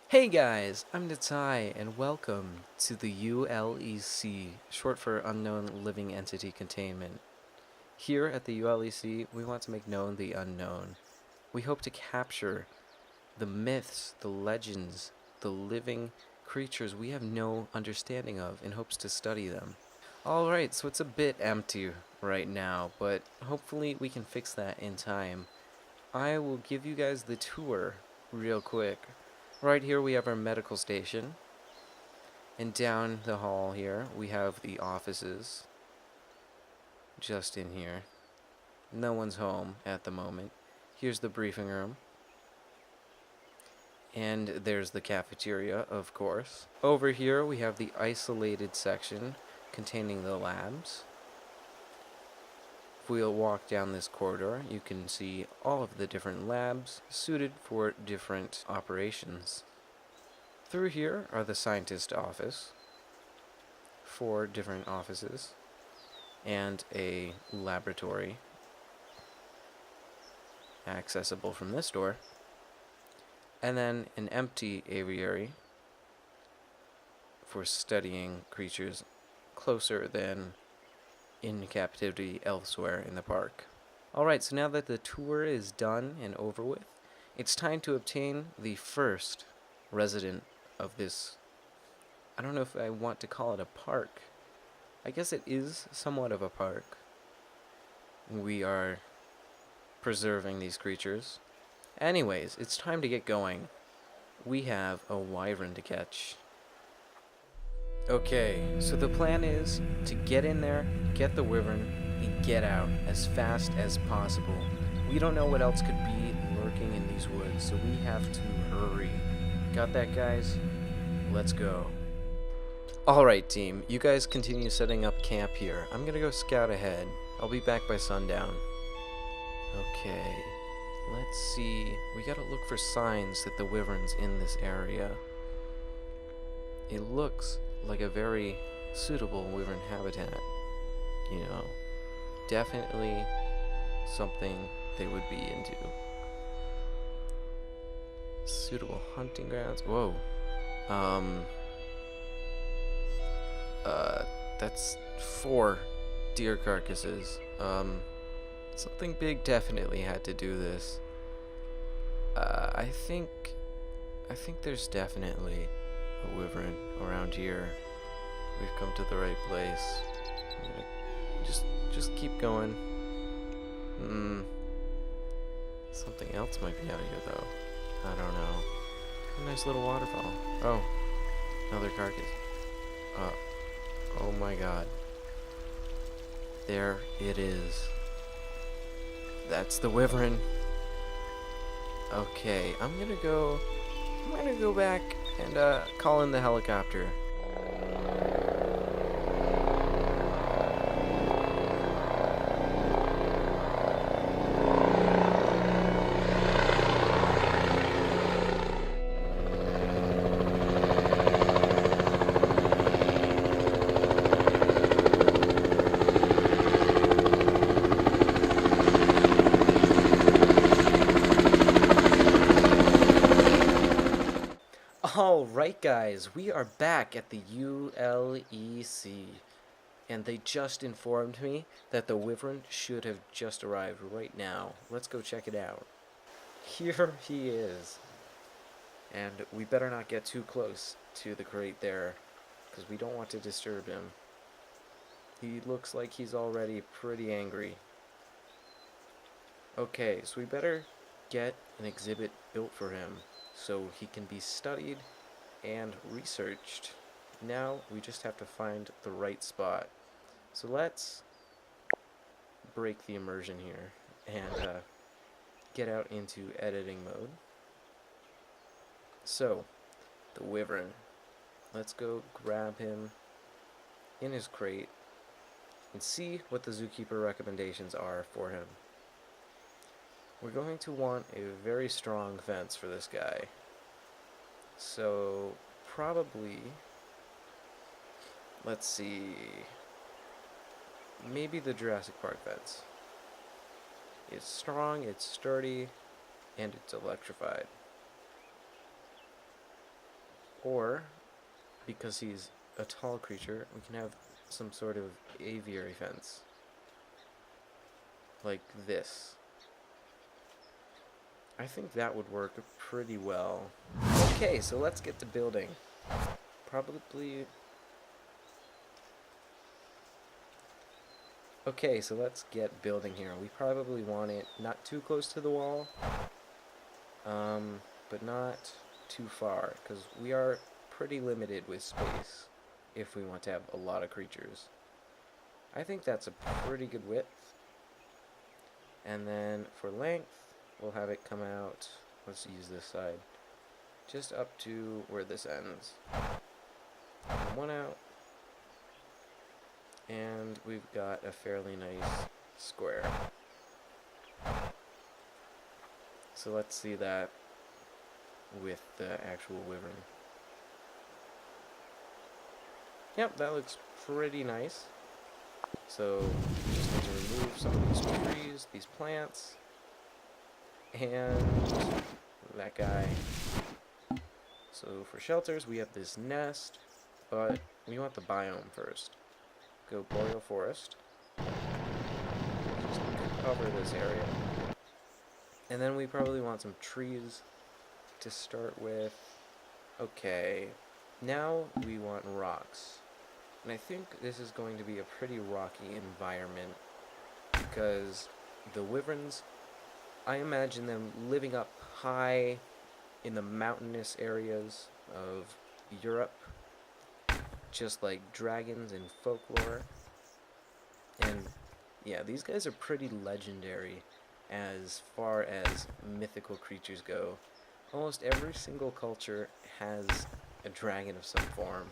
Hey guys, I'm Nettai, and welcome to the ULEC, short for Unknown Living Entity Containment. Here at the ULEC, we want to make known the unknown. We hope to capture the myths, the legends, the living creatures we have no understanding of in hopes to study them. Alright, so it's a bit empty right now, but hopefully we can fix that in time. I will give you guys the tour real quick. Right here we have our medical station, and down the hall here we have the offices, just in here. No one's home at the moment. Here's the briefing room, and there's the cafeteria, of course. Over here we have the isolated section containing the labs. If we'll walk down this corridor, you can see all of the different labs suited for different operations. Through here are the scientist office, 4 different offices, and a laboratory accessible from this door, and then an empty aviary for studying creatures closer than in captivity elsewhere in the park. Alright, so now that the tour is done and over with, it's time to obtain the first resident of this. I don't know if I want to call it a park. I guess it is somewhat of a park. We are preserving these creatures. Anyways, it's time to get going. We have a wyvern to catch. Okay, so the plan is to get in there, get the wyvern, and get out as fast as possible. We don't know what else could be lurking in these woods, so we have to hurry. Got that, guys? Let's go. Alright, team, you guys continue setting up camp here. I'm gonna go scout ahead. I'll be back by sundown. Okay, let's see. We gotta look for signs that the wyvern's in this area. It looks like a very suitable wyvern habitat. You know, definitely something they would be into. Suitable hunting grounds. Whoa. That's 4 deer carcasses. Something big definitely had to do this. I think there's definitely a wyvern around here. We've come to the right place. I'm gonna just keep going. Something else might be out here though. I don't know. A nice little waterfall. Oh, another carcass. Oh my god. There it is. That's the wyvern. Okay, I'm gonna go back and call in the helicopter. Alright guys, we are back at the ULEC, and they just informed me that the wyvern should have just arrived right now. Let's go check it out. Here he is, and we better not get too close to the crate there, because we don't want to disturb him. He looks like he's already pretty angry. Okay, so we better get an exhibit built for him so he can be studied and researched. Now we just have to find the right spot. So let's break the immersion here and get out into editing mode. So, the wyvern. Let's go grab him in his crate and see what the zookeeper recommendations are for him. We're going to want a very strong fence for this guy. So, probably, let's see, maybe the Jurassic Park fence. It's strong, it's sturdy, and it's electrified. Or, because he's a tall creature, we can have some sort of aviary fence. Like this. I think that would work pretty well. Okay, so let's get to building. Probably... Okay, so let's get building here. We probably want it not too close to the wall, but not too far, because we are pretty limited with space if we want to have a lot of creatures. I think that's a pretty good width. And then for length, we'll have it come out, let's use this side, just up to where this ends. One out. And we've got a fairly nice square. So let's see that with the actual wyvern. Yep, that looks pretty nice. So we just need to remove some of these trees, these plants, and that guy. So for shelters, we have this nest, but we want the biome first. Go boreal forest. Just cover this area. And then we probably want some trees to start with. Okay, now we want rocks. And I think this is going to be a pretty rocky environment because the wyverns, I imagine them living up high in the mountainous areas of Europe, just like dragons in folklore. And yeah, these guys are pretty legendary as far as mythical creatures go. Almost every single culture has a dragon of some form.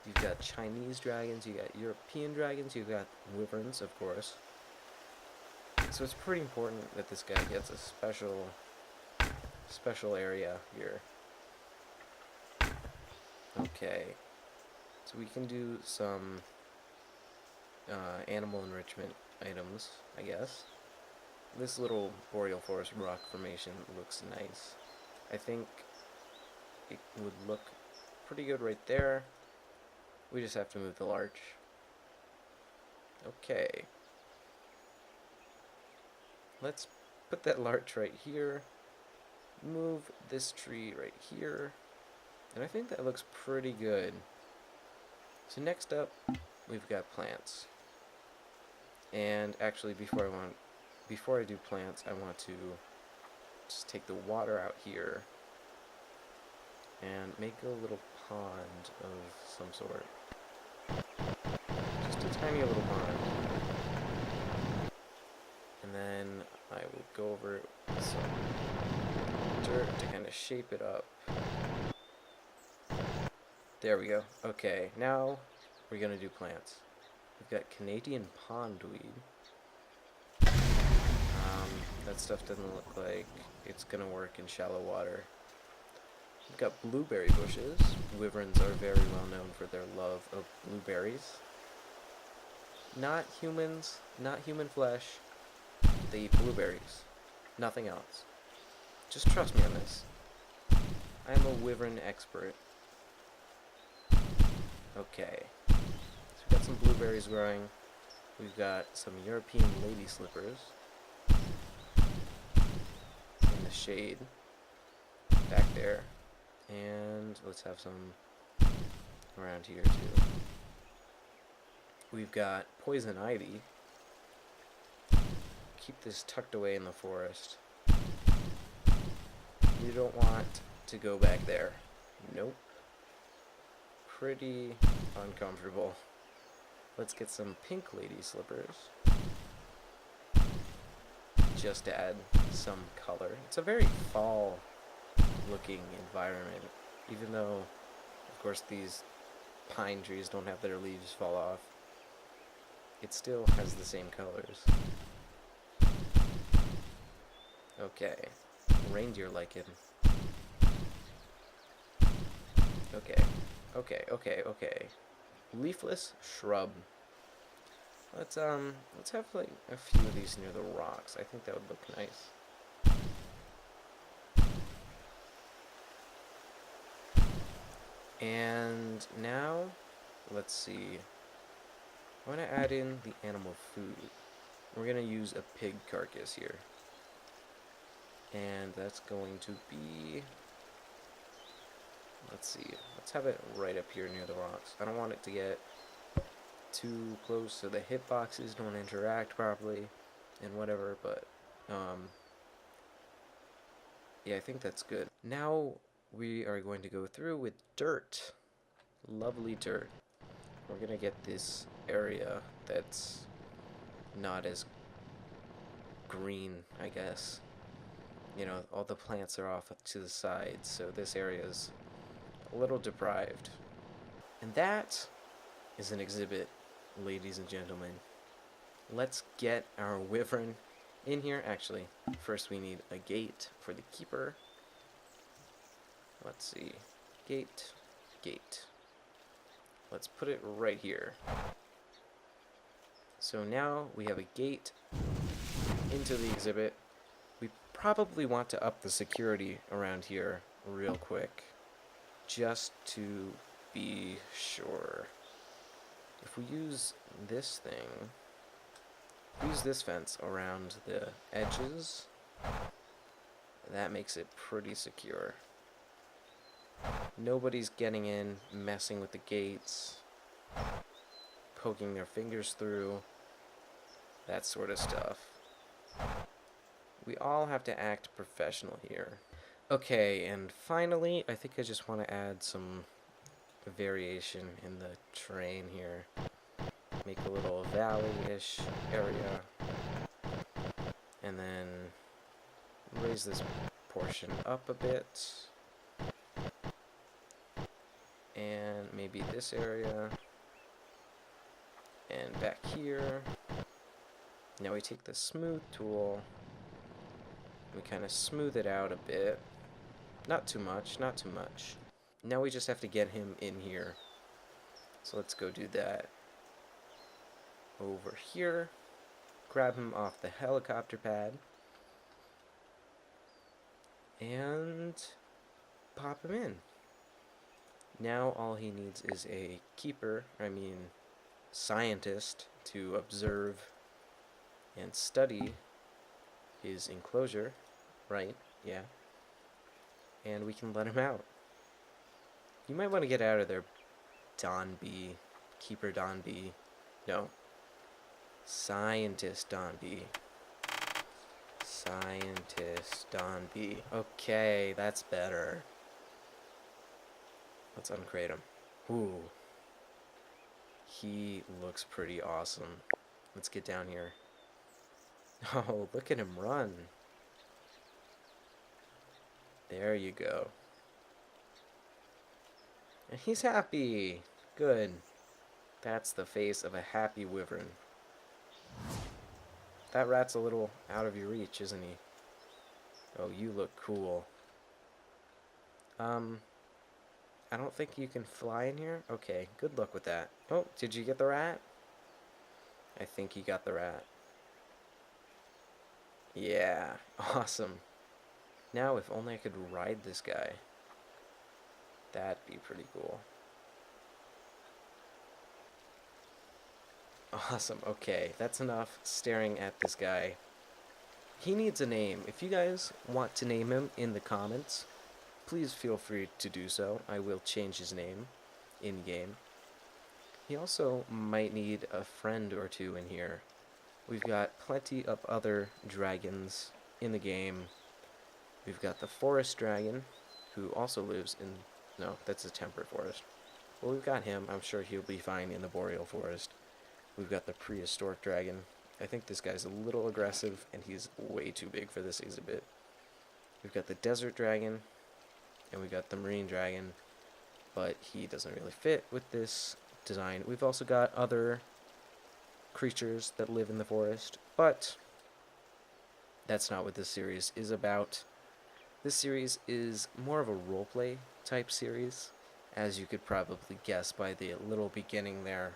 You've got Chinese dragons, you got European dragons, you've got wyverns, of course. So it's pretty important that this guy gets a special area here. Okay. So we can do some animal enrichment items, I guess. This little boreal forest rock formation looks nice. I think it would look pretty good right there. We just have to move the larch. Okay. Let's put that larch right here. Move this tree right here. And I think that looks pretty good. So next up, we've got plants. And actually, before I do plants, I want to just take the water out here and make a little pond of some sort. Just a tiny little pond. And then I will go over it with some dirt to kind of shape it up. There we go. Okay, now we're going to do plants. We've got Canadian pondweed. That stuff doesn't look like it's going to work in shallow water. We've got blueberry bushes. Wyverns are very well known for their love of blueberries. Not humans, not human flesh. They eat blueberries. Nothing else. Just trust me on this. I'm a wyvern expert. Okay. So we've got some blueberries growing. We've got some European lady slippers in the shade back there. And let's have some around here too. We've got poison ivy. Keep this tucked away in the forest. You don't want to go back there. Nope. Pretty uncomfortable. Let's get some pink lady slippers. Just to add some color. It's a very fall looking environment, even though of course these pine trees don't have their leaves fall off. It still has the same colors. Okay, reindeer lichen. Okay. Leafless shrub. Let's have like a few of these near the rocks. I think that would look nice. And now, let's see. I want to add in the animal food. We're going to use a pig carcass here. And that's going to be... Let's see. Let's have it right up here near the rocks. I don't want it to get too close so the hitboxes don't interact properly and whatever, but yeah, I think that's good. Now we are going to go through with dirt. Lovely dirt. We're gonna get this area that's not as green, I guess. You know, all the plants are off to the sides, so this area is a little deprived. And that is an exhibit, ladies and gentlemen. Let's get our wyvern in here. Actually, first we need a gate for the keeper. Let's see. Gate, gate. Let's put it right here. So now we have a gate into the exhibit. We probably want to up the security around here real quick, just to be sure. If we use this thing, use this fence around the edges, that makes it pretty secure. Nobody's getting in, messing with the gates, poking their fingers through, that sort of stuff. We all have to act professional here. Okay, and finally, I think I just want to add some variation in the terrain here. Make a little valley-ish area, and then raise this portion up a bit, and maybe this area, and back here. Now we take the smooth tool, we kind of smooth it out a bit. Not too much, not too much. Now we just have to get him in here. So let's go do that. Over here, grab him off the helicopter pad, and pop him in. Now all he needs is a keeper, scientist, to observe and study his enclosure, right? Yeah. And we can let him out. You might want to get out of there, Don B. Keeper Don B. No. Scientist Don B. Scientist Don B. Okay, that's better. Let's uncrate him. Ooh. He looks pretty awesome. Let's get down here. Oh, look at him run. There you go. And he's happy. Good. That's the face of a happy wyvern. That rat's a little out of your reach, isn't he? Oh, you look cool. I don't think you can fly in here. Okay, good luck with that. Oh, did you get the rat? I think you got the rat. Yeah, awesome. Now, if only I could ride this guy. That'd be pretty cool. Awesome, okay, that's enough staring at this guy. He needs a name. If you guys want to name him in the comments, please feel free to do so. I will change his name in-game. He also might need a friend or two in here. We've got plenty of other dragons in the game. We've got the forest dragon, who also lives in... No, that's a temperate forest. Well, we've got him. I'm sure he'll be fine in the boreal forest. We've got the prehistoric dragon. I think this guy's a little aggressive, and he's way too big for this exhibit. We've got the desert dragon, and we've got the marine dragon, but he doesn't really fit with this design. We've also got other creatures that live in the forest, but that's not what this series is about. This series is more of a roleplay type series, as you could probably guess by the little beginning there.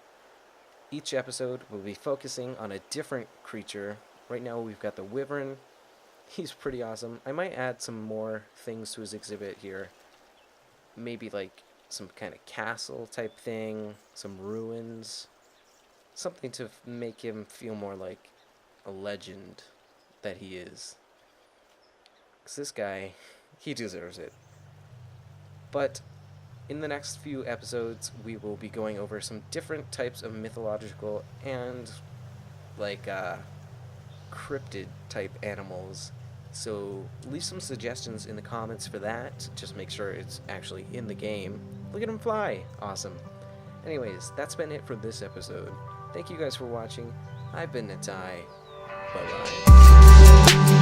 Each episode will be focusing on a different creature. Right now we've got the wyvern. He's pretty awesome. I might add some more things to his exhibit here. Maybe like some kind of castle type thing, some ruins, something to make him feel more like a legend that he is. Because this guy, he deserves it. But in the next few episodes, we will be going over some different types of mythological and, like, cryptid type animals. So leave some suggestions in the comments for that. Just make sure it's actually in the game. Look at him fly. Awesome. Anyways, that's been it for this episode. Thank you guys for watching. I've been Nettai. Bye-bye.